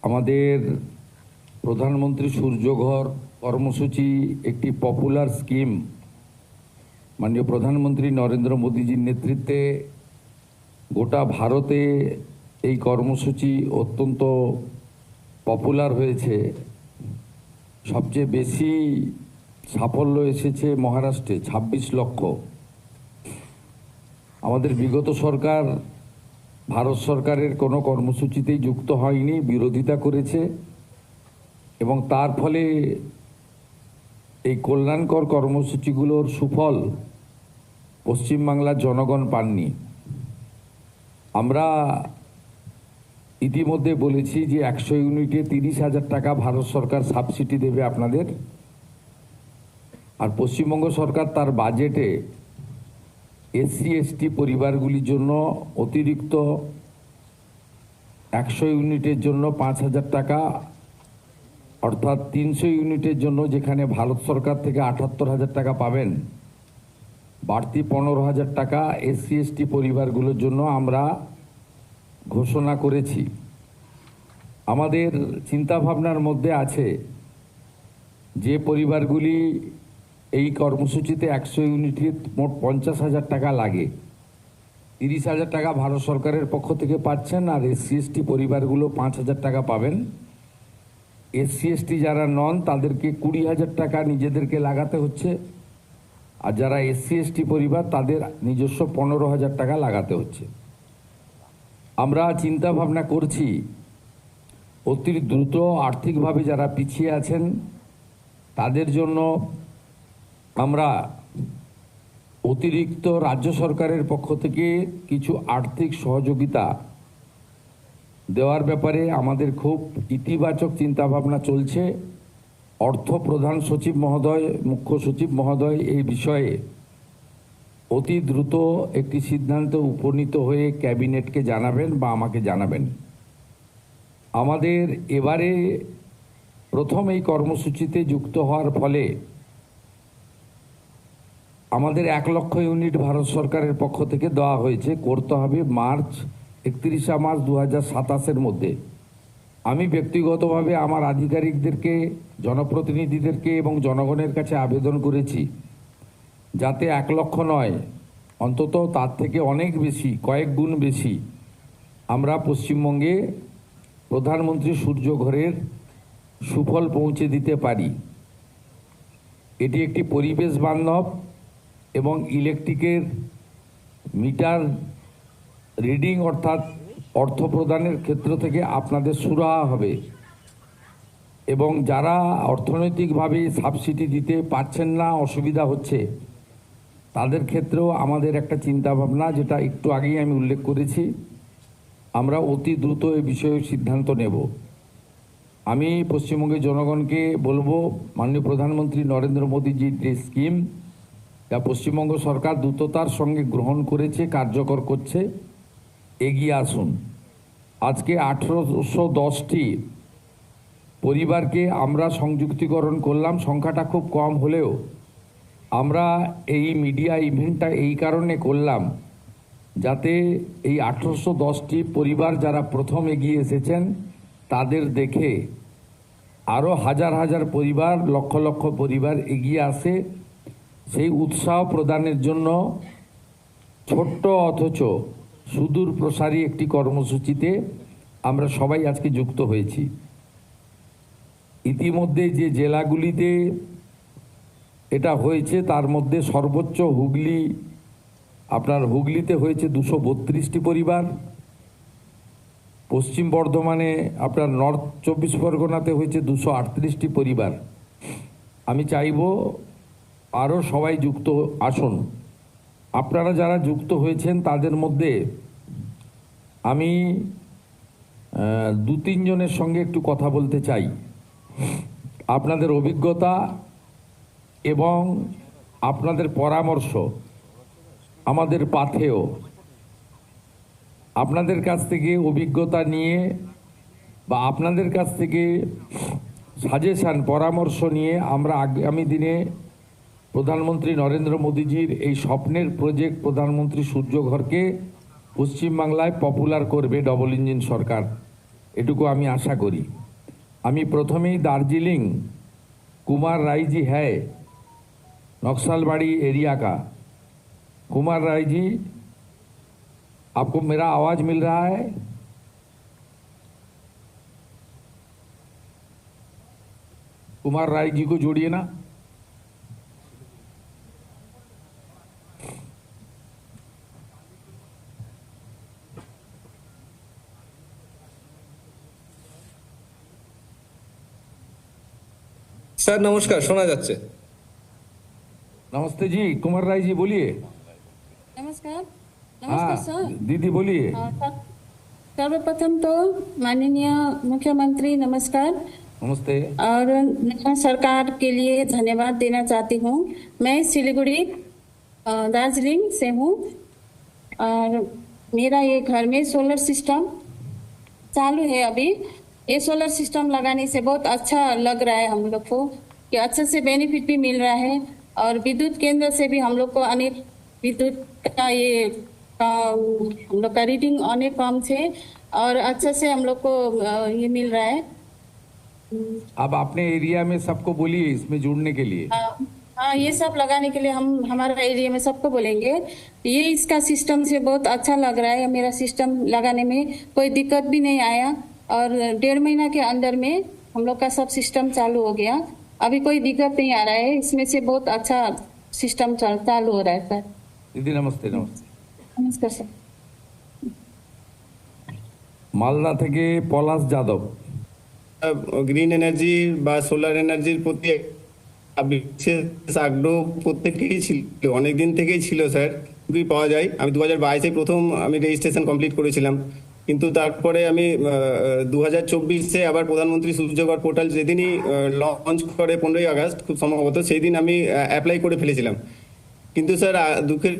আমাদের প্রধানমন্ত্রী সূর্যঘর কর্মসূচি একটি পপুলার স্কিম। মাননীয় প্রধানমন্ত্রী নরেন্দ্র মোদীজির নেতৃত্বে গোটা ভারতে এই কর্মসূচি অত্যন্ত পপুলার হয়েছে। সবচেয়ে বেশি সাফল্য এসেছে মহারাষ্ট্রে ২৬ লক্ষ। আমাদের বিগত সরকার ভারত সরকারের কোনো কর্মসূচিতেই যুক্ত হয়নি, বিরোধিতা করেছে এবং তার ফলে এই কল্যাণকর কর্মসূচিগুলোর সুফল পশ্চিমবাংলার জনগণ পাননি। আমরা ইতিমধ্যে বলেছি যে ১০০ ইউনিটে ৩০,০০০ টাকা ভারত সরকার সাবসিডি দেবে আপনাদের, আর পশ্চিমবঙ্গ সরকার তার বাজেটে এসসি এসটি পরিবারগুলির জন্য অতিরিক্ত ১০০ ইউনিটের জন্য ৫,০০০ টাকা, অর্থাৎ ৩০০ ইউনিটের জন্য যেখানে ভারত সরকার থেকে ৭৮,০০০ টাকা পাবেন, বাড়তি ১৫,০০০ টাকা এসসি এসটি পরিবারগুলোর জন্য আমরা ঘোষণা করেছি। আমাদের চিন্তাভাবনার মধ্যে আছে যে পরিবারগুলি এই কর্মসূচিতে ১০০ ইউনিটে মোট ৫০,০০০ টাকা লাগে, ৩০,০০০ টাকা ভারত সরকারের পক্ষ থেকে পাচ্ছেন, আর এসসি এসটি পরিবারগুলো ৫,০০০ টাকা পাবেন। এসসি এসটি যারা নন তাদেরকে ২০,০০০ টাকা নিজেদেরকে লাগাতে হচ্ছে, আর যারা এসসি এসটি পরিবার তাদের নিজস্ব ১৫,০০০ টাকা লাগাতে হচ্ছে। আমরা চিন্তা ভাবনা করছি অতি দ্রুত আর্থিকভাবে যারা পিছিয়ে আছেন তাদের জন্য আমরা অতিরিক্ত রাজ্য সরকারের পক্ষ থেকে কিছু আর্থিক সহযোগিতা দেওয়ার ব্যাপারে আমাদের খুব ইতিবাচক চিন্তাভাবনা চলছে। অর্থ প্রধান সচিব মহোদয়, মুখ্য সচিব মহোদয় এই বিষয়ে অতি দ্রুত একটি সিদ্ধান্তে উপনীত হয়ে ক্যাবিনেটকে জানাবেন বা আমাকে জানাবেন। আমাদের এবারে প্রথম এই কর্মসূচিতে যুক্ত হওয়ার ফলে আমাদের ১ লক্ষ ইউনিট ভারত সরকারের পক্ষ থেকে দেওয়া হয়েছে, করতে হবে মার্চ ৩১ মার্চ ২০২৭-এর মধ্যে। আমি ব্যক্তিগতভাবে আমার আধিকারিকদেরকে, জনপ্রতিনিধিদেরকে এবং জনগণের কাছে আবেদন করেছি যাতে ১ লক্ষ নয়, অন্তত তার থেকে অনেক বেশি, কয়েক গুণ বেশি আমরা পশ্চিমবঙ্গে প্রধানমন্ত্রী সূর্যঘরের সুফল পৌঁছে দিতে পারি। এটি একটি পরিবেশ বান্ধব এবং ইলেকট্রিকের মিটার রিডিং অর্থাৎ অর্থ প্রদানের ক্ষেত্র থেকে আপনাদের সুরাহা হবে, এবং যারা অর্থনৈতিকভাবে সাবসিডি দিতে পারছেন না, অসুবিধা হচ্ছে, তাদের ক্ষেত্রেও আমাদের একটা চিন্তাভাবনা, যেটা একটু আগেই আমি উল্লেখ করেছি, আমরা অতি দ্রুত এই বিষয়ে সিদ্ধান্ত নেব। আমি পশ্চিমবঙ্গের জনগণকে বলবো, মাননীয় প্রধানমন্ত্রী নরেন্দ্র মোদীজির যে স্কিম, যা পশ্চিমবঙ্গ সরকার দ্রুততার সঙ্গে গ্রহণ করেছে, কার্যকর করছে, এগিয়ে আসুন। আজকে ১৮১০টি পরিবারকে আমরা সংযুক্তিকরণ করলাম। সংখ্যাটা খুব কম হলেও আমরা এই মিডিয়া ইভেন্টটা এই কারণে করলাম যাতে এই ১৮১০টি পরিবার যারা প্রথম এগিয়ে এসেছেন তাদের দেখে আরও হাজার হাজার পরিবার, লক্ষ লক্ষ পরিবার এগিয়ে আসে। সেই উৎসাহ প্রদানের জন্য ছোট্ট অথচ সুদূর প্রসারী একটি কর্মসূচিতে আমরা সবাই আজকে যুক্ত হয়েছি। ইতিমধ্যে যে জেলাগুলিতে এটা হয়েছে তার মধ্যে সর্বোচ্চ হুগলিতে হয়েছে ২৩২টি পরিবার, পশ্চিম বর্ধমানে আপনার নর্থ ২৪ পরগনাতে হয়েছে ২৩৮টি পরিবার। আমি চাইব আরও সবাই যুক্ত আসুন। আপনারা যারা যুক্ত হয়েছেন তাদের মধ্যে আমি ২-৩ জনের সঙ্গে একটু কথা বলতে চাই। আপনাদের অভিজ্ঞতা এবং আপনাদের পরামর্শ আমাদের পাথেয়। আপনাদের কাছ থেকে অভিজ্ঞতা নিয়ে বা আপনাদের কাছ থেকে সাজেশন, পরামর্শ নিয়ে আমরা আগামী দিনে প্রধানমন্ত্রী নরেন্দ্র মোদীজির এই স্বপ্নের প্রজেক্ট প্রধানমন্ত্রী সূর্যঘরকে পশ্চিমবাংলায় পপুলার করবে ডবল ইঞ্জিন সরকার। এটুকু আমি আশা করি। আমি প্রথমেই দার্জিলিং कुमार राय जी है, नक्सलबाड़ी एरिया का। कुमार राय जी, आपको मेरा आवाज मिल रहा है? कुमार राय जी को जोड़िए ना। স্যার নমস্কার, শোনা যাচ্ছে। नमस्ते जी, कुमार राय जी बोलिए। नमस्कार। हाँ नमस्कार सर। दीदी बोलिए। सर्वप्रथम तो माननीय मुख्यमंत्री नमस्कार नमस्ते। और नया सरकार के लिए धन्यवाद देना चाहती हूँ। मैं सिलीगुड़ी दार्जिलिंग से हूँ और मेरा ये घर में सोलर सिस्टम चालू है अभी। ये सोलर सिस्टम लगाने से बहुत अच्छा लग रहा है हम लोग को कि अच्छे से बेनिफिट भी मिल रहा है और विद्युत केंद्र से भी हम लोग को अनेक विद्युत का ये हम लोग का रीडिंग अनेक कम थे और अच्छे से हम लोग को ये मिल रहा है। अब अपने एरिया में सबको बोलिए इसमें जुड़ने के लिए। हाँ, ये सब लगाने के लिए हम हमारा एरिया में सबको बोलेंगे। ये इसका सिस्टम से बहुत अच्छा लग रहा है। मेरा सिस्टम लगाने में कोई दिक्कत भी नहीं आया और 1.5 महीना के अंदर में हम लोग का सब सिस्टम चालू हो गया। अभी कोई दिक्कत नहीं आ रहा है। इसमें से बहुत अच्छा सिस्टम चालू हो रहा है सर। दीदी नमस्ते। नमस्ते। नमस्कार सर। মালদা থেকে পলাশ যাদব। গ্রিন এনার্জি বা সোলার এনার্জির প্রতি বিশেষ আগ্রহ প্রত্যেকেই ছিল, অনেকদিন থেকেই ছিল স্যার, খুবই পাওয়া যায়। আমি 2022-এ প্রথম আমি রেজিস্ট্রেশন কমপ্লিট করেছিলাম, কিন্তু তারপরে আমি 2024-এ আবার প্রধানমন্ত্রী সূর্যঘর পোর্টাল যেদিনই লঞ্চ করে 15ই আগস্ট খুব সম্ভবত, সেই দিন আমি অ্যাপ্লাই করে ফেলেছিলাম। কিন্তু স্যার দুঃখের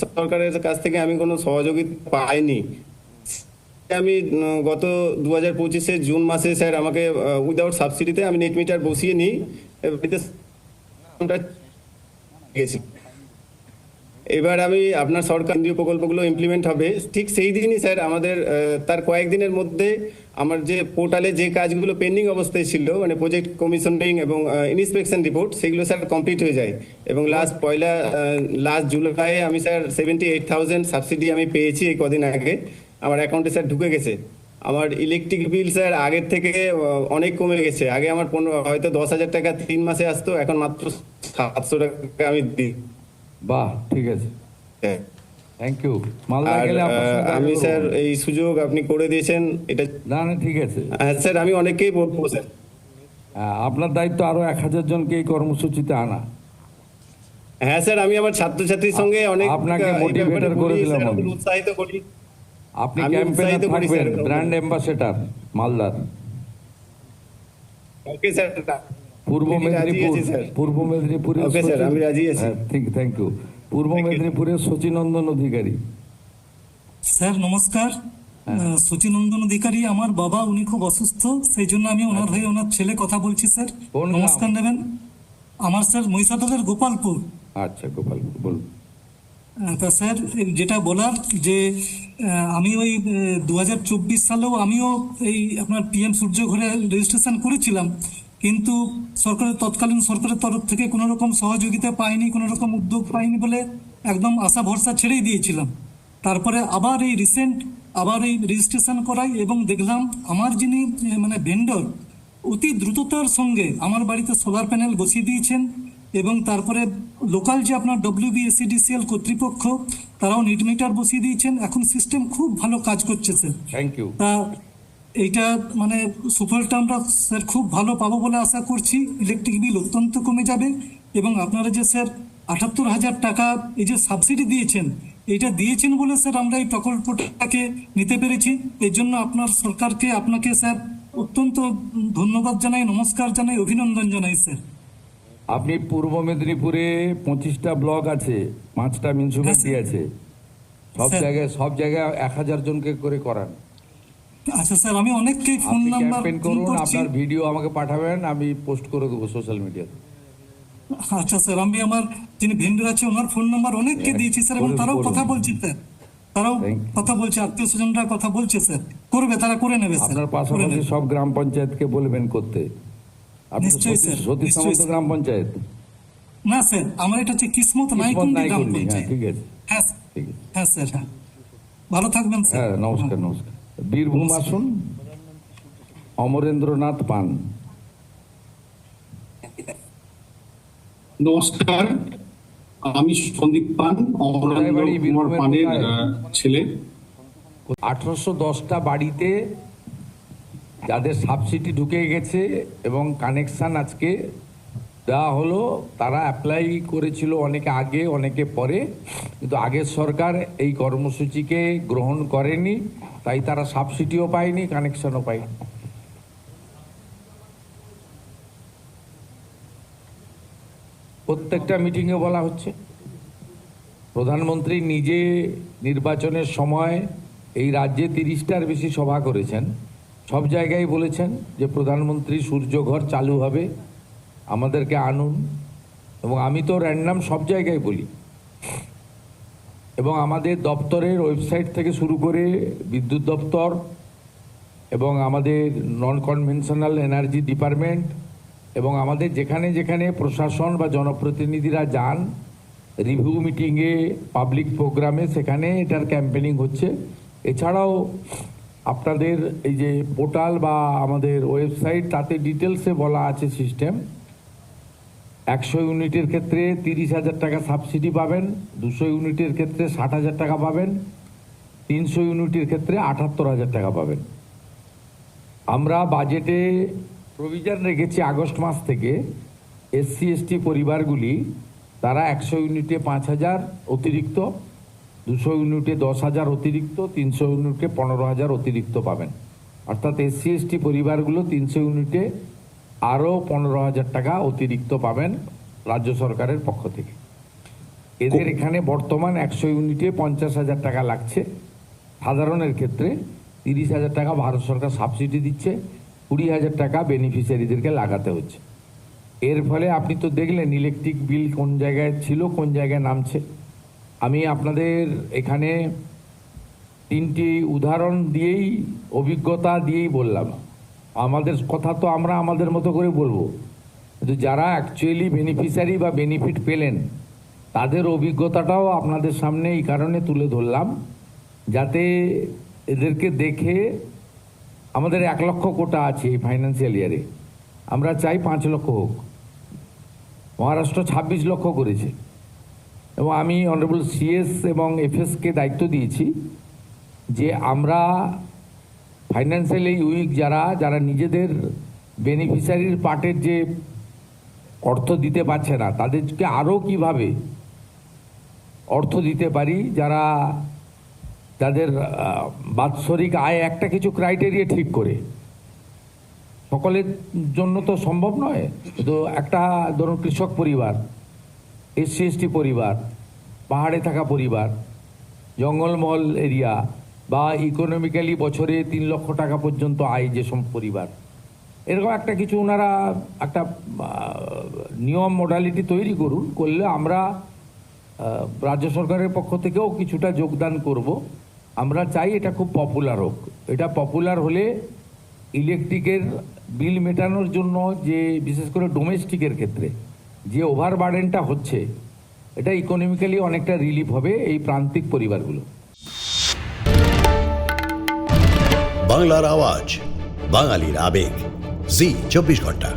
সরকারের কাছ থেকে আমি কোনো সহযোগিতা পাইনি। আমি গত 2025-এর জুন মাসে স্যার আমাকে উইদাউট সাবসিডিতে আমি নেট মিটার বসিয়ে নিই গেছি। এবার আমি আপনার সরকার কেন্দ্রীয় প্রকল্পগুলো ইমপ্লিমেন্ট হবে ঠিক সেই দিনই স্যার আমাদের তার কয়েকদিনের মধ্যে আমার যে পোর্টালে যে কাজগুলো পেন্ডিং অবস্থায় ছিল, মানে প্রজেক্ট কমিশনিং এবং ইন্সপেকশন রিপোর্ট, সেগুলো স্যার কমপ্লিট হয়ে যায় এবং লাস্ট জুলাইয়ে আমি স্যার 78,000 সাবসিডি আমি পেয়েছি এই কদিন আগে আমার অ্যাকাউন্টে স্যার ঢুকে গেছে। আমার ইলেকট্রিক বিল স্যার আগের থেকে অনেক কমে গেছে। আগে আমার হয়তো 10,000 টাকা 3 মাসে আসতো, এখন মাত্র 700 টাকা আমি দিই। বাহ, ঠিক আছে, থ্যাংক ইউ। মালদা আর গেলে আমি স্যার এই সুযোগ আপনি করে দিয়েছেন, এটা না না ঠিক আছে। হ্যাঁ স্যার, আমি অনেককেই বলবো স্যার। আপনার দায়িত্ব আরো 1000 জনকে এই কর্মসূচিতে আনা। হ্যাঁ স্যার, আমি আমার ছাত্রছাত্রীর সঙ্গে অনেক আপনাকে মোটিভেটর করে দিলাম, আমি উৎসাহিত করি। আপনি আমি ক্যাম্পেইনে উৎসাহিত করি থাকবেন, স্যার। ব্র্যান্ড অ্যাম্বাসেডর মালদার। ওকে স্যার, পূর্ব আমি রাজি মেদিনীপুর, আছি, স্যার। পূর্ব মেদিনীপুরে ওকে স্যার, আমি রাজি আছি। Thank you. পূর্ব মেদিনীপুরের সচিনন্দন অধিকারী। স্যার নমস্কার। সচিনন্দন অধিকারী আমার বাবা, উনি খুব অসুস্থ, সেই জন্য আমি ওনার হয়ে ওনার ছেলে কথা বলছি স্যার। কোন গ্রাম? নমস্কার নেবেন। আমার স্যার মহিষাদলের গোপালপুর। আচ্ছা গোপালপুর, বলুন। তা স্যার যেটা বলার যে আমি ওই 2024 সালেও আমিও এই আপনার পিএম সূর্য ঘরে রেজিস্ট্রেশন করেছিলাম, কিন্তু তৎকালীন সরকারের তরফ থেকে কোনো রকম সহযোগিতা পাইনি, কোনো রকম উদ্যোগ পাইনি বলে একদম আশা ভরসা ছেড়েই দিয়েছিলাম। তারপরে আবার এই রিসেন্ট আবার এই রেজিস্ট্রেশন করাই এবং দেখলাম আমার যিনি মানে ভেন্ডর অতি দ্রুততার সঙ্গে আমার বাড়িতে সোলার প্যানেল বসিয়ে দিয়েছেন এবং তারপরে লোকাল যে আপনার WBSEDCL কর্তৃপক্ষ তারাও নিট মিটার বসিয়ে দিয়েছেন। এখন সিস্টেম খুব ভালো কাজ করছে স্যার। Thank you. তা এইটা মানে সুফলটা আমরা স্যার খুব ভালো পাবো বলে আশা করছি। ইলেকট্রিক বিল অত্যন্ত কমে যাবে এবং আপনারা যে স্যার 78,000 টাকা এই যে সাবসিডি দিয়েছেন, এটা দিয়েছেন বলে স্যার আমরা এই প্রকল্পটাকে নিতে পেরেছি। এর জন্য আপনার সরকারকে, আপনাকে স্যার অত্যন্ত ধন্যবাদ জানাই, নমস্কার জানাই, অভিনন্দন জানাই স্যার। আপনি পূর্ব মেদিনীপুরে 25টা ব্লক আছে, 5টা মিউনিসিপ্যালিটি আছে, সব জায়গায় 1000 জনকে করে করান। আচ্ছা স্যার, আমি অনেককেই ফোন আপনি নাম্বার ক্যাম্পেইন করুন, আপনার ভিডিও আমাকে পাঠাবেন, আমি পোস্ট করে দেবো সোশ্যাল মিডিয়াতে। আচ্ছা স্যার, আমি আমার যিনি ভেন্ডর আছে ওনার ফোন নাম্বার অনেককে দিয়েছি স্যার এবং তারাও কথা বলছি স্যার। তারাও Thank you. কথা বলছে, আত্মীয় স্বজনরা কথা বলছে স্যার, করবে, তারা করে নেবে স্যার, আপনার করে পাশাপাশি নেবে। সব গ্রাম পঞ্চায়েতকে বলবেন করতে। আপনি নিশ্চয়ই স্যার, সতীশ নিশ্চয়ই সামন্ত স্যার। গ্রাম পঞ্চায়েত না স্যার, আমার এটা হচ্ছে কিসমত নাইকুন্ডি গ্রাম নাইকুন্ডি, হ্যাঁ পঞ্চায়েত। ঠিক আছে, হ্যাঁ স্যার, ঠিক আছে। হ্যাঁ স্যার, হ্যাঁ। ভালো থাকবেন স্যার। হ্যাঁ নমস্কার, নমস্কার। বীরভূম আসুন, অমরেন্দ্রনাথ পান। নমস্কার, আমি সন্দীপ পান, অমরেন্দ্র বাড়ি কুমার বীরভূমের পানের কোথায়? ছেলে। 1810টা বাড়িতে যাদের সাবসিডি ঢুকে গেছে এবং কানেকশন আজকে দেওয়া হলো, তারা অ্যাপ্লাই করেছিল অনেকে আগে অনেকে পরে, কিন্তু আগের সরকার এই কর্মসূচিকে গ্রহণ করেনি, তাই তারা সাবসিডিও পায়নি, কানেকশনও পায়নি। প্রত্যেকটা মিটিংয়ে বলা হচ্ছে, প্রধানমন্ত্রী নিজে নির্বাচনের সময় এই রাজ্যে 30টার বেশি সভা করেছেন, সব জায়গায় বলেছেন যে প্রধানমন্ত্রী সূর্যঘর চালু হবে, আমাদেরকে আনুন, এবং আমি তো র্যান্ডাম সব জায়গায় বলি। এবং আমাদের দপ্তরের ওয়েবসাইট থেকে শুরু করে বিদ্যুৎ দপ্তর এবং আমাদের নন কনভেনশনাল এনার্জি ডিপার্টমেন্ট এবং আমাদের যেখানে যেখানে প্রশাসন বা জনপ্রতিনিধিরা যান রিভিউ মিটিংয়ে, পাবলিক প্রোগ্রামে, সেখানে এটার ক্যাম্পেনিং হচ্ছে। এছাড়াও আপনাদের এই যে পোর্টাল বা আমাদের ওয়েবসাইট, তাতে ডিটেলসে বলা আছে সিস্টেম। 100 ইউনিটের ক্ষেত্রে 30,000 টাকা সাবসিডি পাবেন, 200 ইউনিটের ক্ষেত্রে 60,000 টাকা পাবেন, 300 ইউনিটের ক্ষেত্রে 78,000 টাকা পাবেন। আমরা বাজেটে প্রভিশন রেখেছি আগস্ট মাস থেকে SC ST পরিবারগুলি, তারা 100 ইউনিটে 5,000 অতিরিক্ত, 200 ইউনিটে 10,000 অতিরিক্ত, 300 ইউনিটে 15,000 অতিরিক্ত পাবেন। অর্থাৎ SC ST পরিবারগুলো 300 ইউনিটে আরও 15,000 টাকা অতিরিক্ত পাবেন রাজ্য সরকারের পক্ষ থেকে। এদের এখানে বর্তমান 100 ইউনিটে 50,000 টাকা লাগছে, সাধারণের ক্ষেত্রে 30,000 টাকা ভারত সরকার সাবসিডি দিচ্ছে, 20,000 টাকা বেনিফিশিয়ারিদেরকে লাগাতে হচ্ছে। এর ফলে আপনি তো দেখলেন ইলেকট্রিক বিল কোন জায়গায় ছিল, কোন জায়গায় নামছে। আমি আপনাদের এখানে 3টি উদাহরণ দিয়েই, অভিজ্ঞতা দিয়েই বললাম। আমাদের কথা তো আমরা আমাদের মতো করে বলবো, কিন্তু যারা অ্যাকচুয়ালি বেনিফিশিয়ারি বা বেনিফিট পেলেন তাদের অভিজ্ঞতাটাও আপনাদের সামনে এই কারণে তুলে ধরলাম, যাতে এদেরকে দেখে, আমাদের 1 লক্ষ কোটা আছে এই ফাইন্যান্সিয়াল ইয়ারে, আমরা চাই 5 লক্ষ হোক। মহারাষ্ট্র 26 লক্ষ করেছে, এবং আমি অনারেবল CS এবং FSকে দায়িত্ব দিয়েছি যে আমরা ফাইন্যান্সিয়ালি উইক যারা নিজেদের বেনিফিশিয়ারির পার্টের যে অর্থ দিতে পারছে না, তাদেরকে আরও কিভাবে অর্থ দিতে পারি, যাদের বাৎসরিক আয় একটা কিছু ক্রাইটেরিয়া ঠিক করে। সকলের জন্য তো সম্ভব নয়, তো একটা ধরুন কৃষক পরিবার, SC ST পরিবার, পাহাড়ে থাকা পরিবার, জঙ্গলমহল এরিয়া, বা ইকোনমিক্যালি বছরে 3 লক্ষ টাকা পর্যন্ত আয় যেসব পরিবার, এরকম একটা কিছু ওনারা একটা নিয়ম মডালিটি তৈরি করুন, করলে আমরা রাজ্য সরকারের পক্ষ থেকেও কিছুটা যোগদান করব। আমরা চাই এটা খুব পপুলার হোক। এটা পপুলার হলে ইলেকট্রিকের বিল মেটানোর জন্য, যে বিশেষ করে ডোমেস্টিকের ক্ষেত্রে যে ওভারবার্ডেনটা হচ্ছে, এটা ইকোনমিক্যালি অনেকটা রিলিফ হবে এই প্রান্তিক পরিবারগুলো। বাংলার আওয়াজ, বাঙালির আবেগ, জি 24 ঘন্টা।